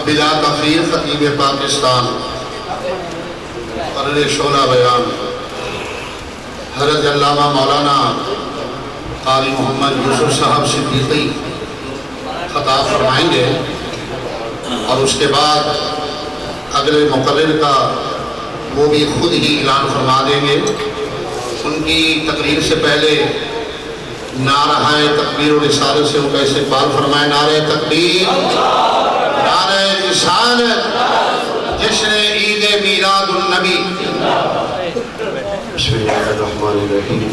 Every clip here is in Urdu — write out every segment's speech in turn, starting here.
اب بلا تفریق خطیب پاکستان قرر شعلہ بیان حضرت علامہ مولانا قاری محمد یوسف صاحب صدیقی خطاب فرمائیں گے، اور اس کے بعد اگلے مقرر کا وہ بھی خود ہی اعلان فرما دیں گے۔ ان کی تقریر سے پہلے نعرہ تکبیر و رسالت سے ان کا استقبال فرمائیں۔ نعرہ تکبیر، نعرہ رسالت، جشن عید میلاد النبی۔ بسم اللہ الرحمن الرحیم۔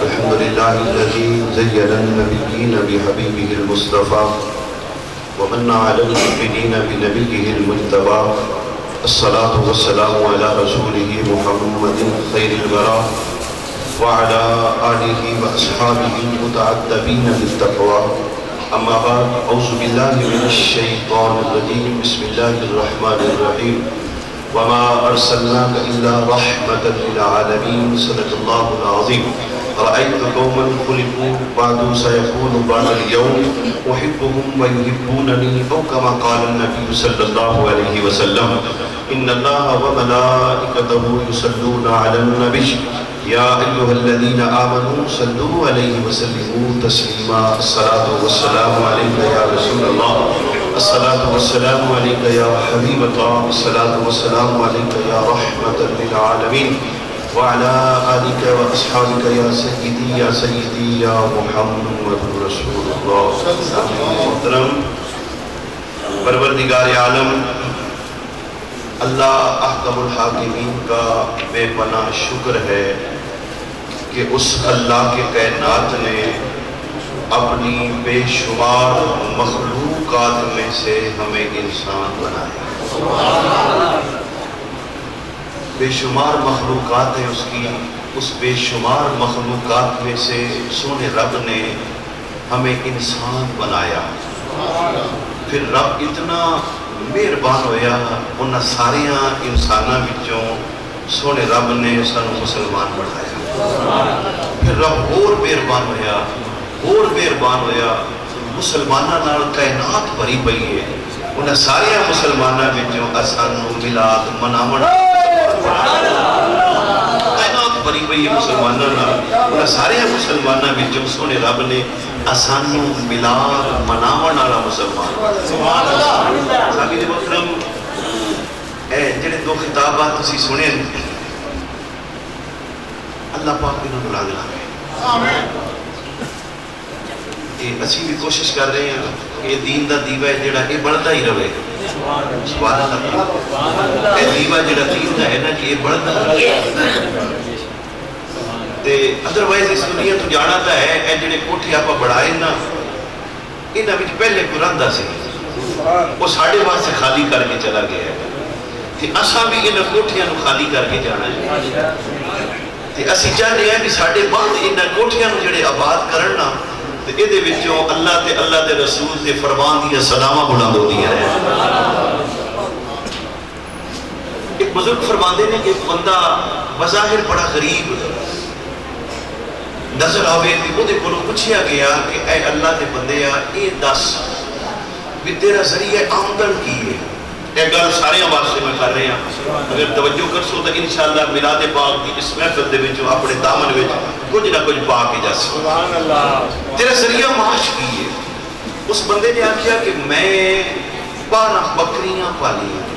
الحمدللہ الذی زین النبیین بحبیبہ المصطفیٰ ومن علی المؤمنین بنبیہ المجتبیٰ۔ الصلاة والسلام علی رسولہ محمد خیر الورى وعلى آلہ واصحابہ المتعدبین بالتقویٰ۔ اما بعد، اعوذ باللہ من الشیطان الرجیم، بسم اللہ الرحمن الرحیم۔ وما ارسلناک الا رحمۃ للعالمین، صدق اللہ العظیم۔ رأيت قوما خلقوا بعد سيكون بعد اليوم أحبهم ويحبونني، أو كما قال النبي صلى الله عليه وسلم إن الله وملائكته يصلون على النبي يا أيها الذين آمنوا صلوا عليه وسلموا تسليما۔ الصلاة والسلام عليك يا رسول الله، الصلاة والسلام عليك يا حبيب الله، الصلاة والسلام عليك يا رحمة للعالمين وعلى آلك وأصحابك يا سيدي يا سيدي يا محمد رسول الله۔ محترم پروردگار عالم اللہ احکم الحاکمین کا بے پناہ شکر ہے کہ اس اللہ کے کائنات نے اپنی بے شمار مخلوقات میں سے ہمیں انسان بنایا۔ بے شمار مخلوقات ہیں اس کی، اس بے شمار مخلوقات میں سے سونے رب نے ہمیں انسان بنایا۔ پھر رب اتنا مہربان ہویا، انہاں ساریاں انساناں وچوں سونے رب نے سانو مسلمان بنایا۔ پھر رب اور مہربان ہویا، اور مہربان ہویا، مسلماناں نال کائنات بھری پئی ہے۔ انہاں ساریاں مسلماناں وچوں سانو میلاد مناون کائنات بھری پئی ہے مسلماناں نال۔ انہاں ساریاں مسلماناں وچوں سونے رب نے اسانو میلاد مناون والا مسلمان۔ سبحان اللہ۔ سامی دے محترم، اے جڑے دو خطابات تسی سنے اللہ پاک انہوں نے راضی لاگے۔ آمین۔ اسی بھی کوشش کر رہے ہیں کہ یہ دین دا دیوہ ہے جڑا یہ بڑھتا ہی رہے۔ سبحان اللہ۔ یہ دیوہ جڑا دین دا ہے نا کہ یہ بڑھتا رہے۔ ادروائز اس دنیا تو جانا تا ہے اے جڑے کوٹھی آپا بڑھائے نا، انہاں وچ پہلے کوئی رہندا سی، وہ ساڑھے واسطے خالی کر کے چلا گیا ہے۔ تے اساں بھی انہاں کوٹھیاں نو خالی کر کے جانا ہے۔ تے اسی چاہ رہے ہیں کہ ساڑھے بعد انہاں کوٹھیاں نو جڑے آباد کرنا، تے اے وچوں اللہ دے رسول دے فرمان دیا سلامہ بلند ہو دیا ہے۔ ایک بزرگ فرماندے نے کہ ایک بندہ بظاہر بڑا غریب نظر آوے تے وہ دے کولوں پوچھیا گیا کہ اے اللہ دے بندے اے دس بھی تیرا ذریعہ آمدن کی ہے۔ اے گل سارے واسطے میں کر رہے ہیں، اگر توجہ کرسو تو انشاءاللہ میلاد پاک کی اس محفل دے وچوں اپنے دامن وچ کچھ نہ کچھ پا کے جا سکتے۔ سبحان اللہ۔ تیرا ذریعہ معاش کی ہے۔ اس بندے نے آکھیا کہ میں 12 بکریاں پالی ہیں۔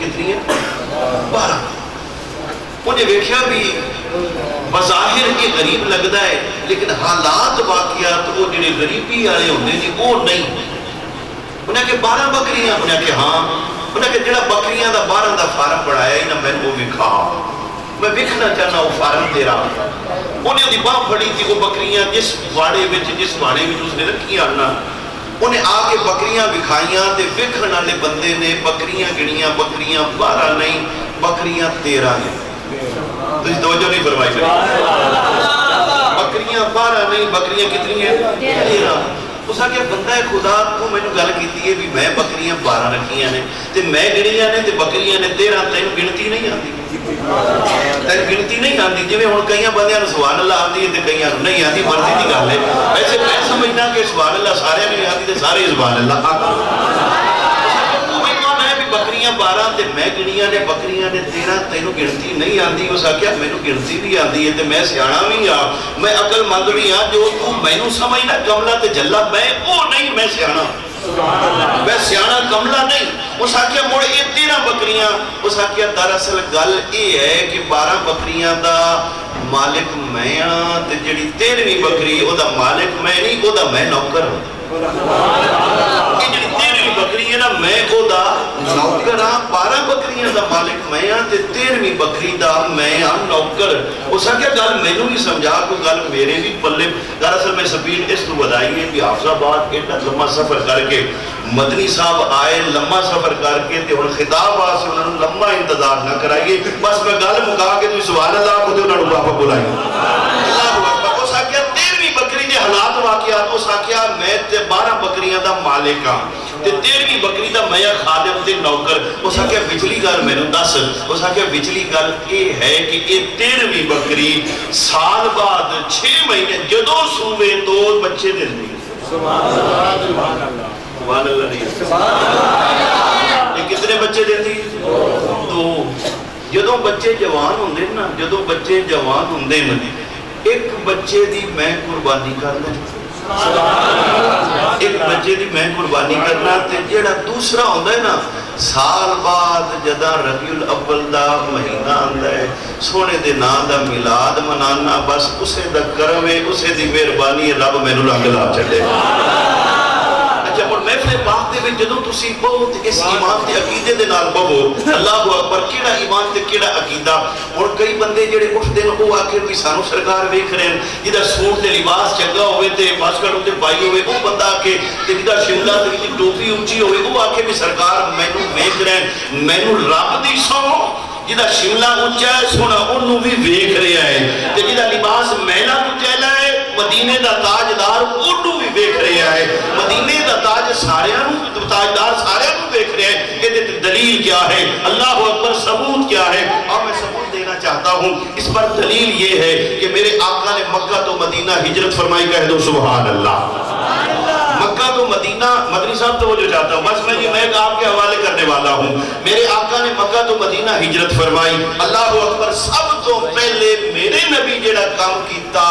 کتنی ہیں؟ 12۔ انہیں ویکھیا بھی بظاہر کی غریب لگدا ہے، لیکن حالات واقعات وہ جڑے غریبی والے ہوندے نے وہ نہیں۔ انہیں کہ 12 بکریاں، انہیں کہ ہاں، انہیں کہ جڑا بکریاں دا 12 دا فارم پڑھایا ہی نہ میں وہ وکھا، میں وکھنا چاہنا وہ فارم تیرا۔ انہیں دی باں پھڑی تھی وہ بکریاں جس واڑے وچ اس نے رکھی آنا، انہیں آگے بکریاں وکھائیاں تے وکھن والے بندے نے بکریاں گنیاں، بکریاں 12 نہیں بکریاں 13 ہیں۔ تو اس توجہ نہیں فرمائی کری، بکریاں 12 نہیں بکریاں کتنی ہیں؟ 13۔ اس آخیا بندہ خدا تو مینوں گل کیتی ہے بھی میں بکریاں 12 رکھیاں نے تے میں گنیاں نے تے بکریاں نے 13 تینوں گنتی نہیں آتی تین گنتی نہیں آتی جی ہوں کئی بندیاں سبحان اللہ آتی ہے تے کئی نہیں آتی مرضی کی گل ہے ویسے میں سمجھنا کہ سبحان اللہ سارے نہیں آتی تے سارے سبحان اللہ بکریاں 12 تے میں گنیاں نے بکریاں نے 13 تینوں گنتی نہیں آتی اس آخیا مینوں گنتی بھی آتی ہے تے میں سیاਣਾ بھی ہاں میں عقل مند بھی ہاں جو تو مینوں سمجھنا کملا تے جلا میں وہ نہیں میں سیاਣਾ میں سیاਣਾ کملا نہیں اس آخیا مڑ یہ 13 بکریاں اس آخیا دراصل گل یہ ہے کہ 12 بکریاں دا مالک میں ہاں تے جڑی 13ویں بکری او دا مالک میں نہیں او دا میں نوکر ہوں کہ جڑی 13ویں بکری ہے نا میں او دا نوکر ہاں 12 بکریاں دا مالک میں ہاں تے 13ویں بکری دا میں ہاں نوکر اس آخیا گل مینوں بھی سمجھا کوئی گل میرے بھی پلے دراصل میں سپیڈ اس تو بدائی ہے کہ حافظ آباد ایڈا لمبا سفر کر کے مدنی صاحب آئے لمبا سفر کر کے تے ہن خطاب واسطے انہاں نوں لمبا انتظار نہ کرائیے بس میں گل مکا کے تسی سبحان اللہ کو تے انہاں نوں واپس بلائیے اللہ اکبر اس آخیا 13ویں بکری دے حالات واقعات اس آخیا میں تے 12 بکریاں دا مالک ہاں تے 13ویں بکری دا میں خادم تے نوکر اس آخیا پچھلی گل مینوں دس اس آخیا پچھلی گل یہ ہے کہ یہ 13ویں بکری سال بعد 6 مہینے جدوں سوے 2 بچے دیندی سبحان اللہ سبحان اللہ نہیں یہ کتنے بچے دیندی 2 جدوں بچے جوان ہوندے نا جدوں بچے جوان ہوندے نا ایک بچے دی میں قربانی کرنا ایک بچے دی میں قربانی کرنا تے جیڑا دوسرا ہوندہ ہے نا سال بعد جدہ ربیع الاول دا مہینہ آندہ ہے سونے دے نام دا میلاد منانا بس اسے دا کرم ہے اسے دی مہربانی رب میں نو لنگ لا چلے جب اور محفل پاک دے میں جدوں تسی بہت اس ایمان تے عقیدے دے نال بہو اللہ اکبر کیڑا ایمان تے کیڑا عقیدہ اور کئی بندے جڑے اٹھ دن او آخر بھی سانو سرکار ویکھ رہے ہیں جدا سوٹ تے لباس چنگا ہوئے تے باسکٹ تے پائی ہوئے او بندہ کے تے جدا شملہ تے جدا ٹوپی اونچی ہوئے او آخر بھی سرکار مینوں ویکھ رہے ہیں مینوں رب دی سو جدا شملہ اونچا ہے سونا انہوں بھی ویکھ رہے ہیں تے جدا لباس میلا اونچا ہے مدینے دا تاجدار انہوں بھی ویکھ رہے ہیں مدینے دا تاج تاجدار سارے انہوں ویکھ رہے ہیں یہ دلیل کیا ہے اللہ اکبر ثبوت کیا ہے اور میں ثبوت دینا چاہتا ہوں اس پر دلیل یہ ہے کہ میرے آقا نے مکہ تو مدینہ ہجرت فرمائی کہہ دو سبحان اللہ مکہ تو مدینہ مدنی صاحب تو وہ جو چاہتا ہوں بس میں یہ میں آپ کے حوالے کرنے والا ہوں میرے آقا نے مکہ تو مدینہ ہجرت فرمائی اللہ اکبر سب تو پہلے میرے نبی جڑا کام کیتا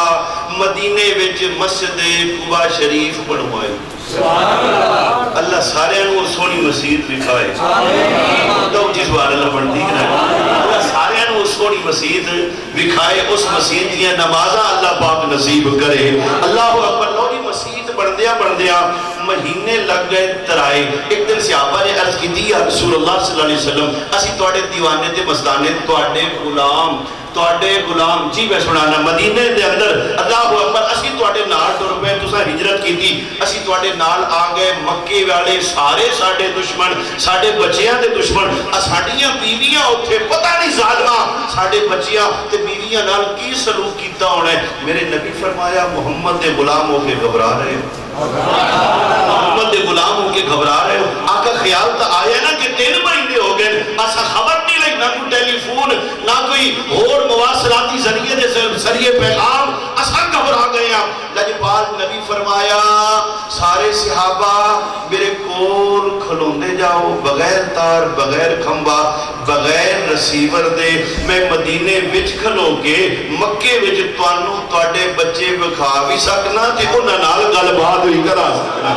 مدینے وچ مسجد قباء شریف بنوائی اللہ سارے انہوں سونی مسجد دکھائے تو جس بار اللہ بڑھتی ہے اللہ سارے انہوں سونی مسجد دکھائے اس مسجد دیا نمازہ اللہ پاک نصیب کرے اللہ اکبر لوگی مسجد بڑھ دیا مہینے لگ گئے ترائے ایک دن صحابہ نے عرض کی دی رسول اللہ صلی اللہ علیہ وسلم اسی توڑے دیوانے تے مستانے توڑے غلام جی میں سنانا مدینے دے اندر اللہ اکبر اسی توڑے نال ٹر پے تساں ہجرت کی تھی اسی توڑے نال آ گئے مکے والے سارے ساڈے دشمن ساڈے بچیاں دے دشمن ساڈیاں بیویاں اوتھے پتہ نہیں ظالماں ساڈے بچیاں تے بیویاں نال کی سلوک کیتا ہونا ہے میرے نبی فرمایا محمد دے غلام ہو کے گھبرا رہے محمد دے غلام ہو کے گھبرا رہے ہو آقا خیال تا آیا نا کہ 3 مہینے ہو گئے ایسا خبر نہیں لگ نہ کوئی ٹیلی فون نہ کوئی اور مواصلاتی ذریعے پیغام ایسا گھبرا گئے ہیں لجپال نبی فرمایا سارے صحابہ میرے کول کھلوندے جاؤ بغیر تار بغیر کھمبا بغیر رسیور دے میں مدینے وچ کھلو کے مکے وچ توانوں توڑے بچے بکھا بھی سکنا تے انہاں نال گل بات ہوئی کرا سکنا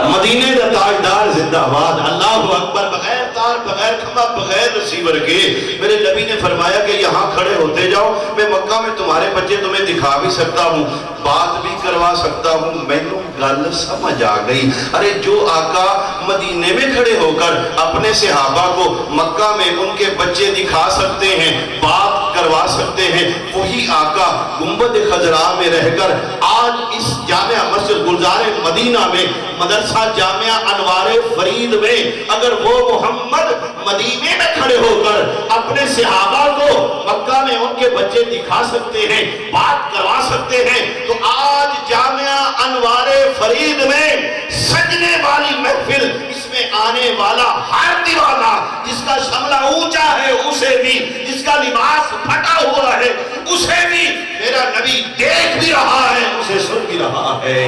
مدینے دا تاجدار زندہ آباد اللہ اکبر بغیر تار بغیر کھمبا بغیر رسیور کے میرے نبی نے فرمایا کہ یہاں کھڑے ہوتے جاؤ میں مکہ میں تمہارے بچے تمہیں دکھا بھی سکتا ہوں بات بھی کروا سکتا ہوں میں نے گل سمجھ آ گئی ارے جو آقا مدینے میں کھڑے ہو کر اپنے صحابہ کو مکہ میں ان کے بچے دکھا سکتے ہیں بات کروا سکتے ہیں وہی آقا گنبد خضرا میں رہ کر آج اس جامعہ مسجد گلزار مدینہ میں مدرسہ جامعہ انوار فرید میں اگر وہ محمد مدینے میں کھڑے ہو کر اپنے صحابہ کو مکہ میں ان کے بچے دکھا سکتے ہیں بات کروا سکتے ہیں تو آج جامعہ انوار فرید میں سجنے والی محفل اس میں آنے والا ہر دیوانہ جس کا شملہ اونچا ہے اسے بھی جس کا لباس پھٹا ہوا ہے اسے بھی میرا نبی دیکھ بھی رہا ہے اسے سن بھی رہا ہے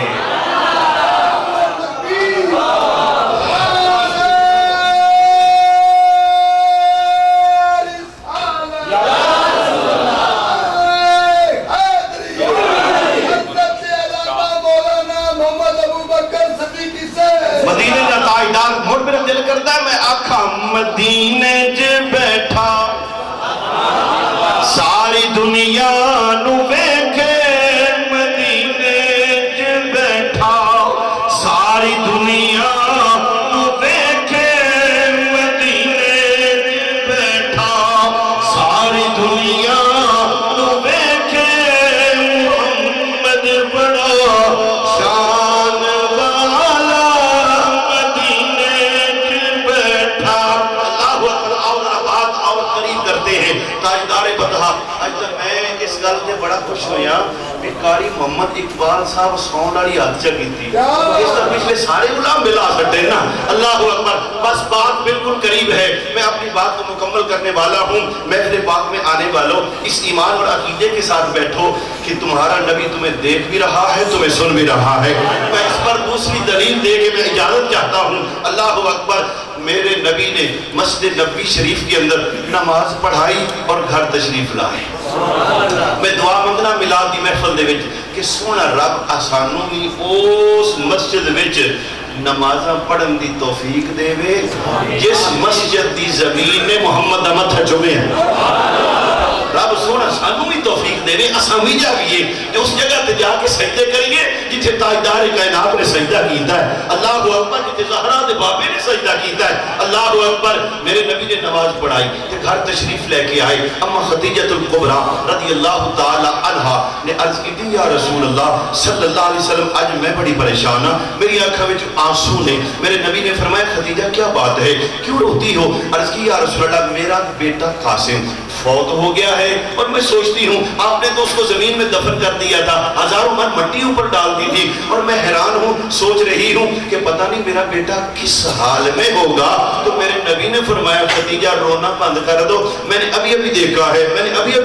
مدینے کا تاجدار موڑ میرا دل کرتا ہے میں آکھا مدینے جے بیٹھا ساری دنیا نو ویکھے مدینے جے بیٹھا ساری دنیا نو ویکھے مدینے جے بیٹھا ساری دنیا نو ویکھے محمد بڑا شان والا مدینے جے بیٹھا اللہ اکبر بات اور قریب کرتے ہیں تاجدار بطحا آج تک میں اس گل سے بڑا خوش ہویا کہ قاری محمد اقبال صاحب سونڈ والی حد چکی تھی اس طرح پچھلے سارے غلام ملا سکتے ہیں نا اللہ اکبر بس بات بالکل قریب ہے میں اپنی بات کو مکمل کرنے والا ہوں محفل پاک میں آنے والوں اس ایمان اور عقیدے کے ساتھ بیٹھو کہ تمہارا نبی تمہیں دیکھ بھی رہا ہے تمہیں سن بھی رہا ہے میں اس پر دوسری دلیل دے کے میں اجازت چاہتا ہوں اللہ اکبر میرے نبی نے مسجد نبوی شریف کے اندر نماز پڑھائی اور گھر تشریف لائے میں دعا منگنا میلاد دی محفل دے وچ کہ سونا رب آسانوں بھی اس مسجد وچ نمازاں پڑھن دی توفیق دے وے جس مسجد دی زمین نے محمد امت چومے ہیں رب سونا سانوں بھی توفیق دے رہے اساں بھی جاویے کہ اس جگہ تے جا کے سجدے کریے جتھے تاجدار کائنات نے سجدہ کیتا ہے اللہ اکبر جتھے زہرا دے بابے نے سجدہ کیتا ہے اللہ اکبر میرے نبی نے نماز پڑھائی تے گھر تشریف لے کے آئے اما خدیجہ الکبریٰ رضی اللہ تعالی عنہا نے عرض کی یا رسول اللہ صلی اللہ علیہ وسلم آج میں بڑی پریشان ہوں میری آنکھوں میں آنسو نے میرے نبی نے فرمایا خدیجہ کیا بات ہے کیوں روتی ہو عرض کی یا رسول اللہ میرا بیٹا قاسم فوت ہو گیا ہے اور میں سوچتی ہوں آپ نے تو اس کو زمین میں دفن کر دیا تھا ہزاروں من مٹی اوپر ڈال دی تھی اور میں حیران ہوں سوچ رہی ہوں کہ پتہ نہیں میرا بیٹا کس حال میں ہوگا تو میرے نبی نے فرمایا خدیجہ رونا بند کر دو میں نے ابھی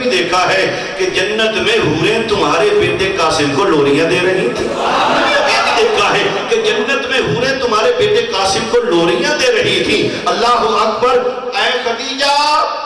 دیکھا ہے کہ جنت میں حوریں تمہارے بیٹے قاسم کو لوریاں دے رہی تھی دیکھا ہے کہ جنت میں حوریں تمہارے بیٹے قاسم کو لوریاں دے رہی تھی اللہ اکبر اے خدیجہ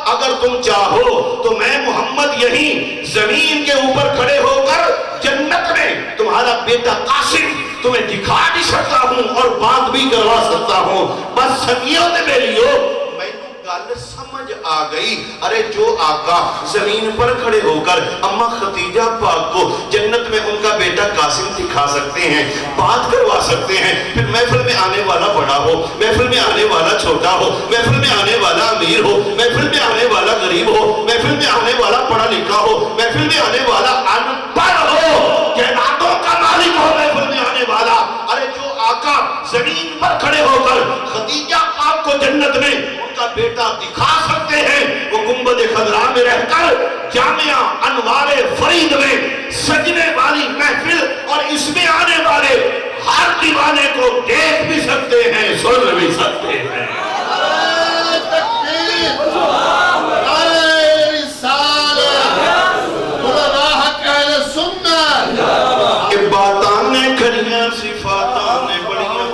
اگر تم چاہو تو میں محمد یہیں زمین کے اوپر کھڑے ہو کر جنت میں تمہارا بیٹا قاسم تمہیں دکھا بھی سکتا ہوں اور بات بھی کروا سکتا ہوں بس سنگیوں نے میری ہو میں گل سمجھ آ گئی ارے جو آقا زمین پر کھڑے ہو کر اما خدیجہ پاک کو جنت میں ان کا بیٹا قاسم دکھا سکتے ہیں بات کروا سکتے ہیں پھر محفل میں آنے والا بڑا ہو محفل میں آنے والا چھوٹا ہو محفل میں آنے والا امیر ہو محفل میں آنے والا غریب ہو محفل میں آنے والا پڑھا لکھا ہو محفل میں آنے والا ان پڑھ ہو جناتوں کا مالک ہو محفل میں آنے والا ارے جو آقا زمین پر کھڑے ہو کر خدیجہ پاک کو جنت میں کا بیٹا دکھا سکتے ہیں وہ گنبد خضرا میں رہ کر جامعہ انوار فرید میں سجنے والی محفل اور اس میں آنے والے ہر دیوانے کو دیکھ بھی سکتے ہیں سن بھی سکتے ہیں باتاں نے کھڑیاں صفاتاں نے بڑیاں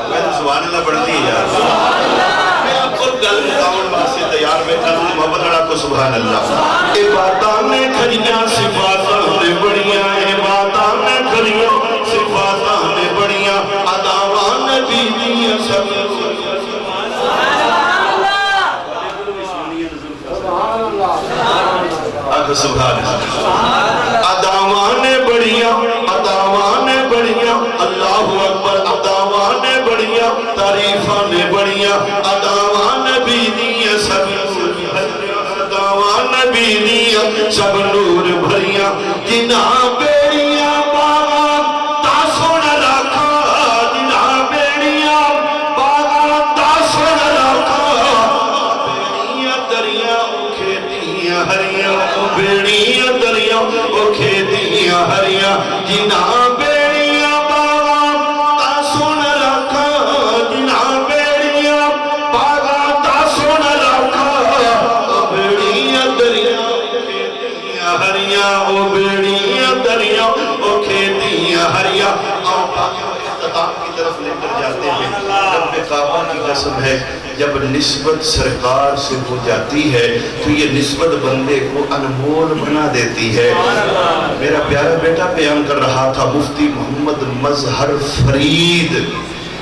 میں سبحان اللہ پڑھتی ہے یار گل مقاون واسطے تیار بیٹھا ہوں محبت اللہ کو سبحان اللہ اے باتاں نے کھڑیاں صفاتاں نے بڑیاں اے باتاں نے کھڑیاں صفاتاں نے بڑیاں اداواں نے بیویاں سب سبحان اللہ اداواں نے بڑیاں اللہ اکبر اداواں نے بڑیاں تعریفاں نے بڑیاں اداواں نبی دی سب اداواں سب نور بھریاں جنہاں بیڑیاں باغاں تا سونا رکھا جنہاں بیڑیاں باغاں تا سونا رکھا بیڑیاں دریاں کھیتیاں ہریاں بیڑیاں دریاں کھیتیاں ہریاں جنہاں بیڑیاں باغاں تا سونا رکھا جنہاں بیڑیاں باغاں تا سونا رکھا بیڑیاں دریاں کھیتیاں ہریاں بیڑیاں دریاں کھیتیاں ہریاں اور اختتام کی طرف لے کر جاتے ہیں رب کعبہ کی قسم ہے جب نسبت سرکار سے ہو جاتی ہے تو یہ نسبت بندے کو انمول بنا دیتی ہے میرا پیارا بیٹا بیان کر رہا تھا مفتی محمد مظہر فرید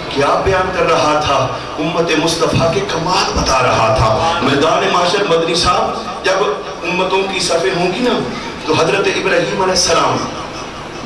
کیا بیان کر رہا تھا امت مصطفیٰ کے کمال بتا رہا تھا میدان معاشر مدنی صاحب جب امتوں کی صفیں ہوں گی نا تو حضرت ابراہیم علیہ السلام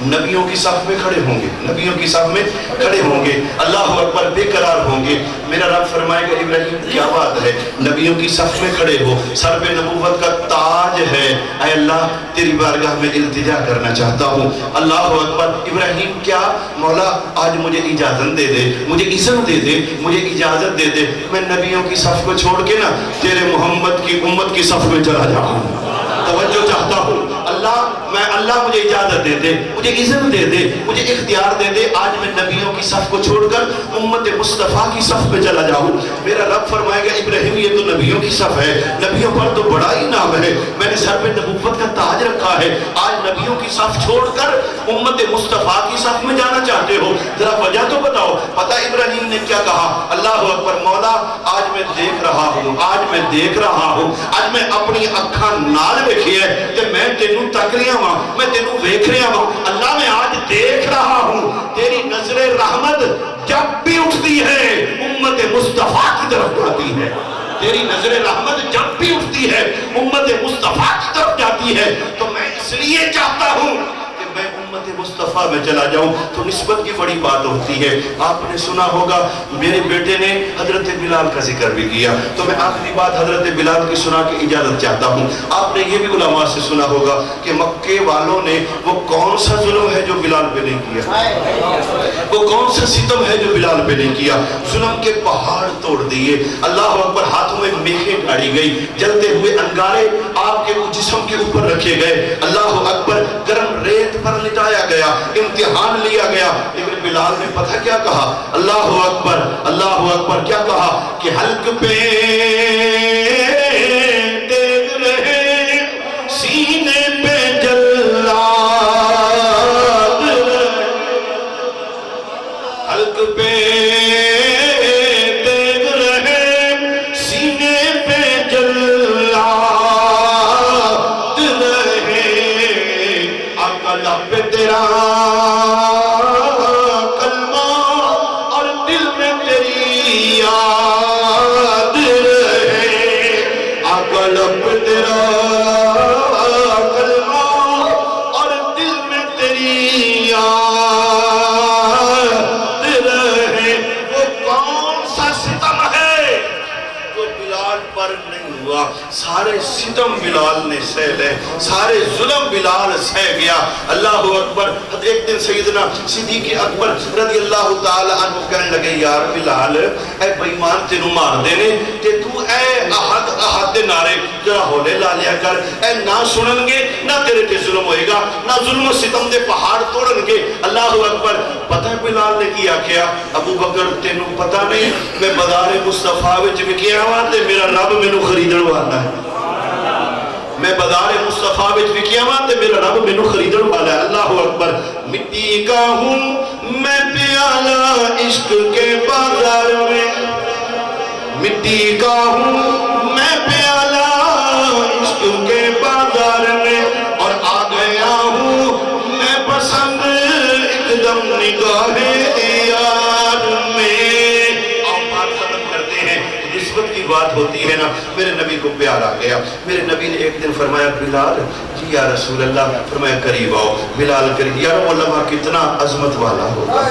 نبیوں کی صف میں کھڑے ہوں گے نبیوں کی صف میں کھڑے ہوں گے اللہ اکبر بے قرار ہوں گے میرا رب فرمائے گا ابراہیم کیا بات ہے نبیوں کی صف میں کھڑے ہو سر پہ نبوت کا تاج ہے اے اللہ تیری بارگاہ میں التجا کرنا چاہتا ہوں اللہ اکبر ابراہیم کیا مولا آج مجھے اجازت دے دے مجھے اذن دے دے مجھے اجازت دے دے میں نبیوں کی صف کو چھوڑ کے نا تیرے محمد کی امت کی صف میں چلا جاؤں توجہ چاہتا ہوں اللہ مجھے اجازت دے دے مجھے اذن دے دے مجھے اختیار دے دے آج میں نبیوں کی صف کو چھوڑ کر امت مصطفیٰ کی صف پہ چلا جاؤں میرا رب فرمائے گا ابراہیم یہ تو نبیوں کی صف ہے نبیوں پر تو بڑا ہی نام ہے میں نے سر پہ نبوت کا تاج رکھا ہے آج نبیوں کی صف چھوڑ کر امت مصطفیٰ کی صف میں جانا چاہتے ہو ذرا وجہ تو بتاؤ پتہ ابراہیم نے کیا کہا اللہ اکبر مولا آج میں دیکھ رہا ہوں آج میں اپنی اکھاں نال ویکھی ہے کہ میں تینوں تک رہا ہوں میں تینوں ویکھ رہا ہوں اللہ میں آج دیکھ رہا ہوں تیری نظر رحمت جب بھی اٹھتی ہے امت مصطفیٰ کی طرف جاتی ہے تیری نظر رحمت جب بھی اٹھتی ہے امت مصطفیٰ کی طرف جاتی ہے تو میں اس لیے چاہتا ہوں کہ میں امت مصطفیٰ میں چلا جاؤں تو نسبت کی بڑی بات ہوتی ہے آپ نے سنا ہوگا میرے بیٹے نے حضرت بلال کا ذکر بھی کیا تو میں آخری بات حضرت بلال کی سنا کے اجازت چاہتا ہوں آپ نے یہ بھی علماء سے سنا ہوگا کہ مکے والوں نے وہ کون سا ظلم ہے جو بلال پہ نہیں کیا وہ کون سا ستم ہے جو بلال پہ نہیں کیا ظلم کے پہاڑ توڑ دیے اللہ اکبر ہاتھوں میں میخیں ڈالی گئی جلتے ہوئے انگارے آپ کے جسم کے اوپر رکھے گئے اللہ اکبر گرم ریت پر لٹایا گیا امتحان لیا گیا لیکن بلال نے پتہ کیا کہا اللہ اکبر کیا کہا کہ حلق پہ تیغ رہے سینے پہ جلاد حلق پہ تیغ رہے سینے پہ جلاد رہے آقا لب پہ تیرا کلمہ اور دل میں تیری یاد رہے آقا لب پہ تیرا کلمہ اور دل میں تیری یاد رہے وہ کون سا ستم ہے جو بلال پر نہیں ہوا سارے ستم بلال نے سہ لے سارے ظلم بلال سہ گیا اللہ اکبر ایک دن سیدنا صدیق اکبر رضی اللہ تعالی عنہ کہنے لگے یار بلال اے بیمان تینوں مار دینے کہ تو اے احد دے نعرے ذرا ہولے لا لیا کر اے نہ سنن گے نہ تیرے تے ظلم ہوئے گا نہ ظلم و ستم دے پہاڑ توڑن گے اللہ اکبر پتہ ہے بلال نے کیا کیا ابو بکر تینوں پتہ نہیں میں بازار مصطفیٰ وچ وکیا ہوا تے میرا رب مینوں خریدن والا ہے میں بازار مصطفیٰ وچ وکیا ہوا تے میرا رب مینوں خریدن والا ہے اللہ اکبر مٹی کا ہوں میں پیالہ عشق کے بازار میں مٹی کا ہوں میں پیالہ عشق کے بازار میں اور آ گیا ہوں میں پسند ایک دم نگاہ یار میں آپ بات ختم کرتے ہیں نسبت کی بات ہوتی ہے نا میرے نبی کو پیار آ گیا میرے نبی نے ایک دن فرمایا بلال جی یا رسول اللہ فرمایا قریب آؤ بلال قریب یا رب اللہ کتنا عظمت والا ہوگا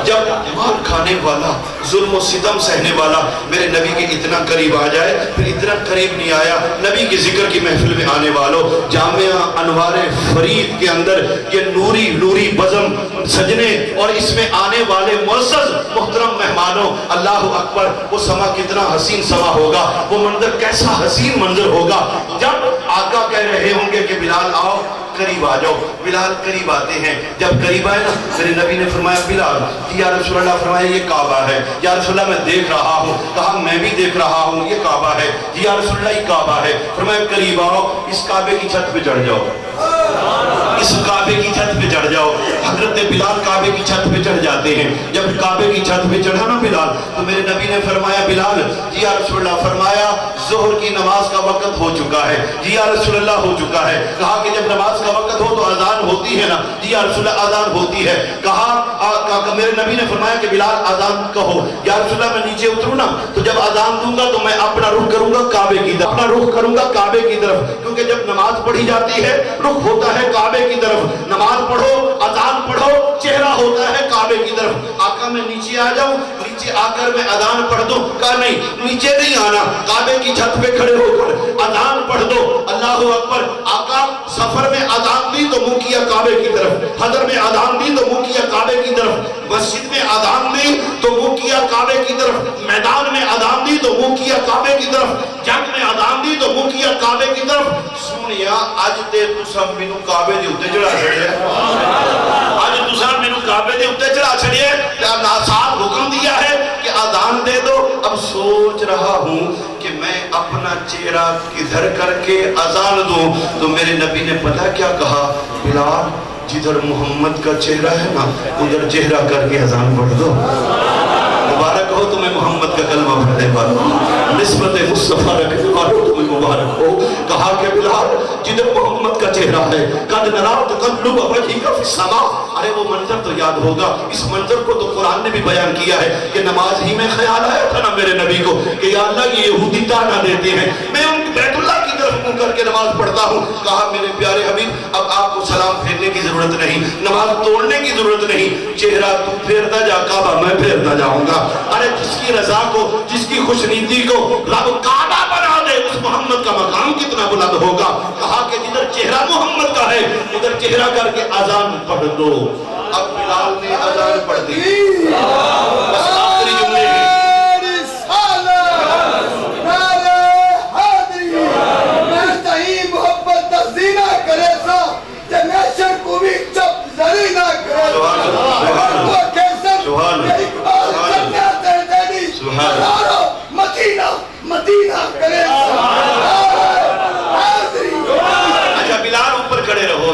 جب مار کھانے والا ظلم و ستم سہنے والا میرے نبی کے اتنا قریب آ جائے، پھر اتنا قریب نہیں آیا۔ نبی کے ذکر کی محفل میں آنے والوں، جامعہ انوار فرید کے اندر یہ نوری بزم سجنے اور اس میں آنے والے معزز محترم مہمانوں، اللہ اکبر، وہ سما کتنا حسین سما ہوگا، وہ منظر کیسا حسین منظر ہوگا جب آقا کہہ رہے ہوں گے کہ بلال آؤ قریب آ جاؤ۔ بلال قریب آتے ہیں، جب قریب آئے نا میرے نبی نے فرمایا بلال، یا رسول اللہ، فرمایا یہ کعبہ ہے۔ یا رسول اللہ میں دیکھ رہا ہوں۔ کہا میں بھی دیکھ رہا ہوں، یہ کعبہ ہے۔ یا رسول اللہ یہ کعبہ ہے۔ فرمایا قریب آؤ، اس کعبے کی چھت پہ چڑھ جاؤ، اس کعبے کی چھت پہ چڑھ جاؤ۔ حضرت بلال کعبے کی چھت پہ چڑھ جاتے ہیں۔ جب کعبے کی چھت پہ چڑھا نا بلال، تو میرے نبی نے فرمایا بلال، جی یا رسول اللہ، فرمایا ظہر کی نماز کا وقت ہو چکا ہے۔ جی یا رسول اللہ ہو چکا ہے۔ کہا کہ جب نماز کا وقت ہو تو اذان ہوتی ہے نا؟ جی یا رسول اللہ اذان ہوتی ہے۔ کہا میرے نبی نے فرمایا کہ بلال اذان کہو۔ یا رسول اللہ میں نیچے اتروں نا تو جب اذان دوں گا تو میں اپنا رخ کروں گا کعبے کی طرف، اپنا رخ کروں گا کعبے کی طرف، کیونکہ جب نماز پڑھی جاتی ہے رخ ہوتا ہے کعبے کی طرف۔ نماز پڑھو، اذان پڑھو، چہرہ ہوتا ہے کعبے کی طرف۔ آقا میں نیچے آ جاؤں، نیچے آ کر میں اذان پڑھ دوں؟ کہا نہیں، نیچے نہیں آنا، کعبے کی چھت پہ کھڑے ہو کر اذان پڑھ دو۔ اللہ اکبر۔ آقا سفر میں اذان دی تو منہ کیا کعبے کی طرف، حضر میں اذان دی تو منہ کیا کعبے کی طرف، مسجد میں اذان دی تو منہ کیا کعبے کی طرف، میدان میں اذان دی تو منہ کیا کعبے کی طرف، جنگ میں اذان دی تو منہ کیا کعبے کی طرف۔ سنیا اج تے تساں مینوں کعبے دے اوتے چڑھا چھڑیا، اج تساں مینوں کعبے دے اوتے چڑھا چھڑیا، صاحب حکم دیا ہے کہ اذان دے دو۔ اب سوچ رہا ہوں کہ میں اپنا چہرہ کدھر کر کے اذان دوں، تو میرے نبی نے پتہ کیا کہا؟ بلال جدھر محمد کا چہرہ ہے نا ادھر چہرہ کر کے اذان پڑھ دو۔ مبارک ہو تمہیں محمد کا کلمہ پڑھنے والوں، نسبت مصطفیٰ رکھنے والوں تمہیں مبارک ہو۔ کہا کہ بلال جدھر محمد کا چہرہ ہے، قد نرا تقلب وجهك في السماء، ارے وہ منظر تو یاد ہوگا۔ اس منظر کو تو قرآن نے بھی بیان کیا ہے کہ نماز ہی میں خیال آیا تھا نا میرے نبی کو کہ یا اللہ یہ یہودی تانا دیتے ہیں، میں ان بیت اللہ کی طرف منہ کر کے نماز پڑھتا ہوں۔ کہا میرے پیارے حبیب اب آپ کو سلام پھیرنے کی ضرورت نہیں، نماز توڑنے کی ضرورت نہیں، چہرہ تو پھیرتا جا، کعبہ میں پھیرتا جاؤں گا۔ ارے جس کی رضا کو، جس کی خوش نیتی کو رب کعبہ بنا دے، اس محمد کا مقام کتنا بلند ہوگا۔ کہا کہ جدھر چہرہ محمد کا ہے ادھر چہرہ کر کے اذان پڑھ دو۔ اب بلال نے اذان پڑھ دی، بس آخری جملے ہیں،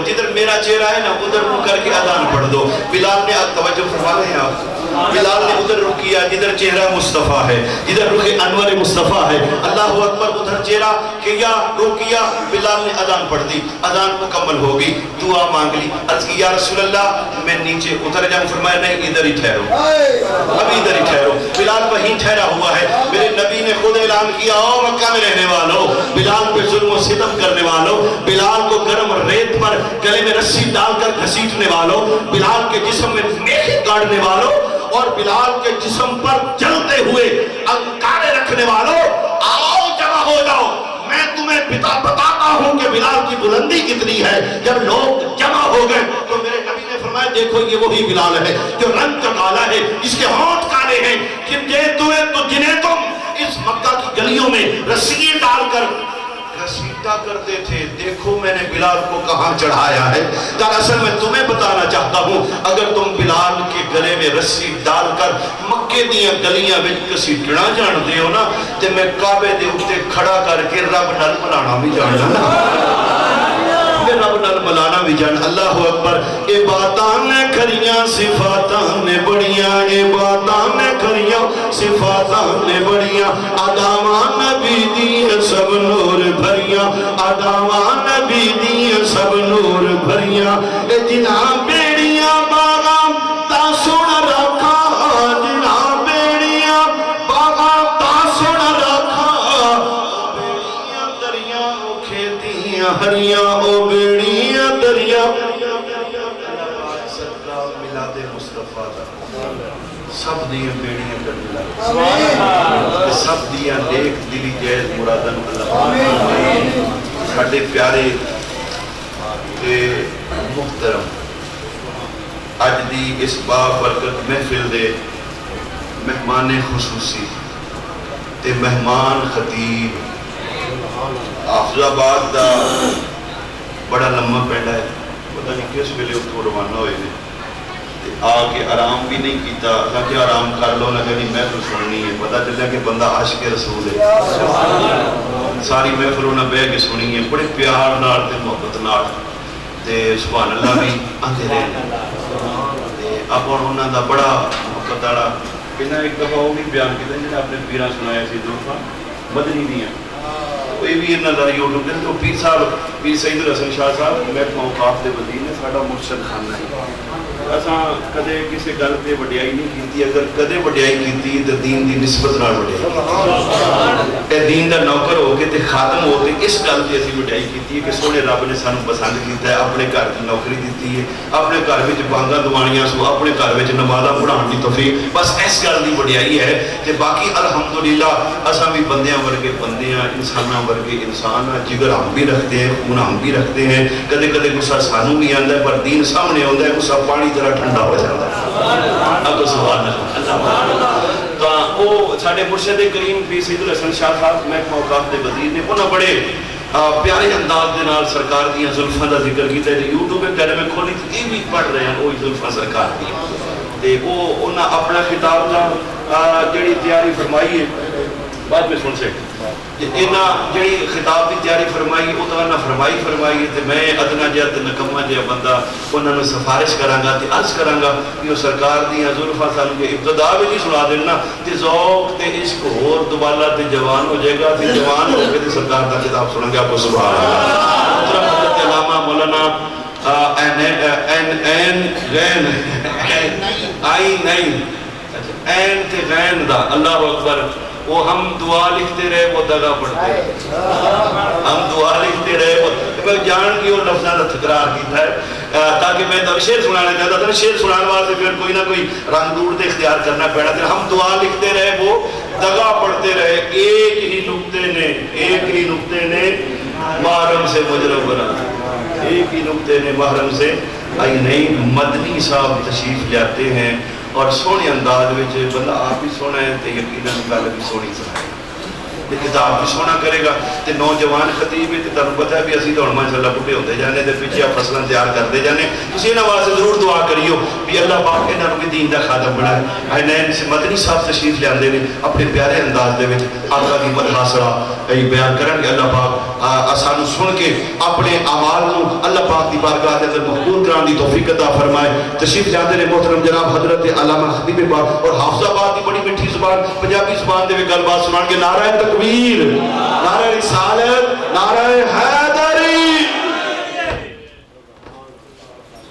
جدھر میرا چہرہ ہے نا ادھر رک کر کے اذان پڑھ دو۔ بلال نے توجہ فرما رہے ہیں آپ، بلال نے ادھر رک کیا جدھر چہرہ مصطفیٰ ہے، جدھر رخ انور مصطفیٰ ہے۔ اللہ اکبر، ادھر چہرہ کیا، رک کیا، بلال نے اذان پڑھ دی، اذان مکمل ہو گئی، دعا مانگ لی، عرض کی یا رسول اللہ میں نیچے اتر جاؤں؟ فرمایا نہیں، ادھر ہی ٹھہرو، ابھی ادھر ہی ٹھہرو۔ بلال وہیں ٹھہرا ہوا ہے۔ میرے نبی نے خود اعلان کیا، او مکہ میں رہنے والوں، بلال پہ ظلم و ستم کرنے والوں، بلال کو گرم ریت پر گلے میں رسی ڈال کر گھسیٹنے والوں، بلال کے جسم میں میخیں کاٹنے والوں اور بلال کے جسم پر جلتے ہوئے انگارے رکھنے والوں، آؤ جمع ہو جاؤ، میں تمہیں بتاتا ہوں کہ بلال کی بلندی کتنی ہے۔ جب لوگ جمع ہو گئے تو میرے نبی نے فرمایا دیکھو یہ وہی بلال ہے جو رنگ کا کالا ہے، اس کے ہونٹ کالے ہیں، جنہیں تم اس مکہ کی گلیوں میں رسیاں ڈال کر گھسیٹا کرتے تھے، دیکھو میں نے بلال کو کہاں چڑھایا ہے۔ دراصل میں تمہیں بتانا چاہتا ہوں اگر تم بلال کے گلے میں رسی ڈال کر مکے دیاں گلیاں وچ گھسیٹنا جانتے ہو نا تے میں کعبے دے اوتے کھڑا کر کے رب نال ملانا بھی جاننا نا، رب نال ملانا بھی جان۔ اللہ اکبر۔ اے باتاں نے کھریاں صفاتاں نے بڑیاں، اے باتاں نے کھریاں صفاتاں نے بڑیاں، اداواں نبی دی سب نور بھریاں، اداواں نبی دی سب نور بھریاں، اے جناں بیڑیاں باغاں تا سن رکھا، جناں بیڑیاں باغاں تا سن رکھا، بیڑیاں دریاں او کھیتیاں ہریاں، او بیڑیاں دریاں۔ صدقہ ملاد مصطفیٰ سب دیاں بیڑیاں کرنے لگے، سب دیاں نیک دلی جائز مرادن اللہ ساڈے پیارے تے محترم اج دی اس بابرکت محفل دے مہمان خصوصی تے مہمان خطیب حافظ آباد دا بڑا لمبا پنڈ ہے، پتہ نہیں کس ویلے اتوں روانہ ہوئے نے آ کے آرام بھی نہیں کیتا کہ آرام کر لو نہ کہیں محفل سننی ہے، پتہ چلیا کہ بندہ عاشق رسول ہے، ساری محفل انہیں بہ کے سنی ہے بڑے پیار نال تے محبت نال تے سبحان اللہ بھی آتے رہے تے اب انہوں دا بڑا محبت والا کہنا ایک دفعہ وہ بھی بیان کیتا جنہیں اپنے پیراں سنایا سی دفعہ مدنی دیاں کوئی بھی انہوں دا یوٹیوب تے تو پیر صاحب پیر سید الحسن شاہ صاحب محکمہ اوقاف دے وزیر نے ساڈا مرشد خانہ ہے، اساں کدے کسی گل تے وڈیائی نہیں کیتی، اگر کدے وڈیائی کیتی تے دین دی نسبت نال وڈیائی تے دین دا نوکر ہو کے تے خادم ہو کے اس گل تے اسی وڈیائی کیتی ہے کہ سونے رب نے سانو پسند کیتا ہے، اپنے گھر دی نوکری دتی ہے، اپنے گھر وچ بانگاں دوانیاں سو، اپنے گھر وچ نمازاں پڑھان دی توفیق، بس اس گل دی وڈیائی ہے کہ باقی الحمدللہ اساں بھی بندیاں ورگے بندے ہیں، انساناں ورگے انسان ہیں، جگر ہم بھی رکھتے ہیں، خون ہم بھی رکھتے ہیں، کدے کدے غصہ سانو بھی آندا ہے پر دین سامنے آندا ہے غصہ پانی طرح ٹھنڈا ہو جاتا ہے۔ اب سبحان اللہ تو وہ ساڈے مرشد کریم پیر سید الحسن شاہ صاحب محکمہ اوقاف دے وزیر نے انہاں بڑے پیارے انداز دے نال سرکار دیاں زلفاں دا ذکر کیتا ہے، یوٹیوب اکیڈمی کھولی تے یہ بھی پڑھ رہے ہیں وہی زلفاں سرکار دی تے وہ انہاں اپنا خطاب دا جڑی تیاری فرمائی ہے بعد میں سن سکتے انہاں جڑی خطاب کی تیاری فرمائی وہ تو انہاں فرمائی ہے تے میں ادنا جہا تے نکما جہا بندہ انہاں نوں سفارش کراں گا تے عرض کراں گا کہ وہ سرکار دیاں زلفاں سانوں کے ابتدا وچ ہی سنا دینا تے ذوق تے عشق ہور دوبالا تے جوان ہو جائے گا تے جوان ہو کے تے سرکار دا خطاب سنیں گے آپ کو سبحان اللہ۔ محترم حضرت علامہ مولانا این تے غین دا اللہ اکبر وہ ہم دعا لکھتے رہے وہ دگا پڑھتے رہے، ہم دعا لکھتے رہے وہ میں جان کی اور لفظاں کا تکرار کیتا ہے تاکہ میں تو شعر سنانا چاہتا تھا، شعر سنانے واسطے پھر کوئی نہ کوئی رنگ دور تے اختیار کرنا پڑنا تھا، ہم دعا لکھتے رہے وہ دگا پڑھتے رہے، ایک ہی نقطے نے محرم سے مجرم بنا، ایک ہی نقطے نے محرم سے آئی نہیں۔ مدنی صاحب تشریف جاتے ہیں اور سونے انداز میں بندہ آپ بھی سونا ہے تو یقیناً گل بھی سونی سنائے گا، کتاب بھی سونا کرے گا تے نوجوان خطیب ہے تے تانوں پتہ ہے بھی اسی تو ماشاءاللہ بڈھے ہوتے جانے تے پیچھے فصلاں تیار کرتے جانے، تسی انہاں واسطے ضرور دعا کریو بھی اللہ پاک انہاں نوں بھی دین دا خادم بنائے۔ حنین سے مدنی صاحب تشریف لے آندے نے اپنے پیارے انداز دے وچ آقا دی مدح سرا بیان کرن گے، اللہ پاک سانوں سن کے اپنے اعمال نوں اللہ پاک دی بارگاہ دے اندر مقبول کران دی توفیق عطا فرمائے۔ تشریف لے آندے نے محترم جناب حضرت علامہ خطیب پاک اور حافظ آباد دی بڑی میٹھی زبان پنجابی زبان دے وچ گل بات سنان کے نعرہ تکبیر، نعرہ رسالت، نعرہ حیدر